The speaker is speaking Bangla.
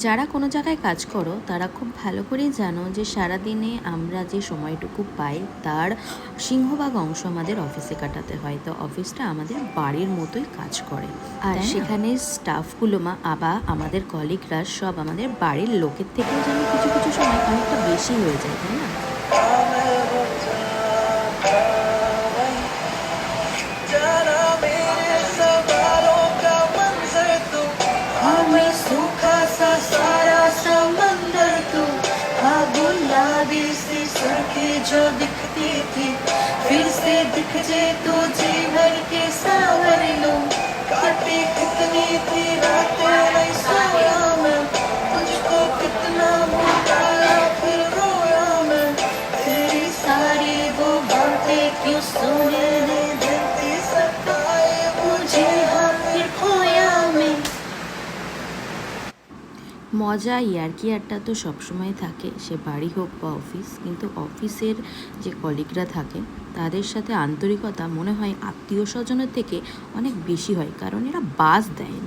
যারা কোনো জায়গায় কাজ করো তারা খুব ভালো করেই জানো যে সারাদিনে আমরা যে সময়টুকু পাই তার সিংহভাগ অংশ আমাদের অফিসে কাটাতে হয়। তো অফিসটা আমাদের বাড়ির মতোই কাজ করে, আর সেখানে স্টাফগুলো আমাদের কলিগরা সব আমাদের বাড়ির লোকের থেকেও যেন কিছু কিছু সময় অনেকটা বেশি হয়ে যায়, তাই না? जो दिखती थी फिर से दिख जे तो जीवन के सावर लो काटे कितनी थी रातें नहीं सोया मैं तुझको कितना भुलाया फिर रोया मैं तेरी सारी वो बातें क्यों सोने ने धरती सताए मुझे हाँ फिर खोया मैं। মজা ইয়ার্কি আড্ডা তো সবসময় থাকে, সে বাড়ি হোক বা অফিস, কিন্তু অফিসের যে কলিগরা থাকে তাদের সাথে আন্তরিকতা মনে হয় আত্মীয় স্বজনের থেকে অনেক বেশি হয়, কারণ এরা বাস দেয় না।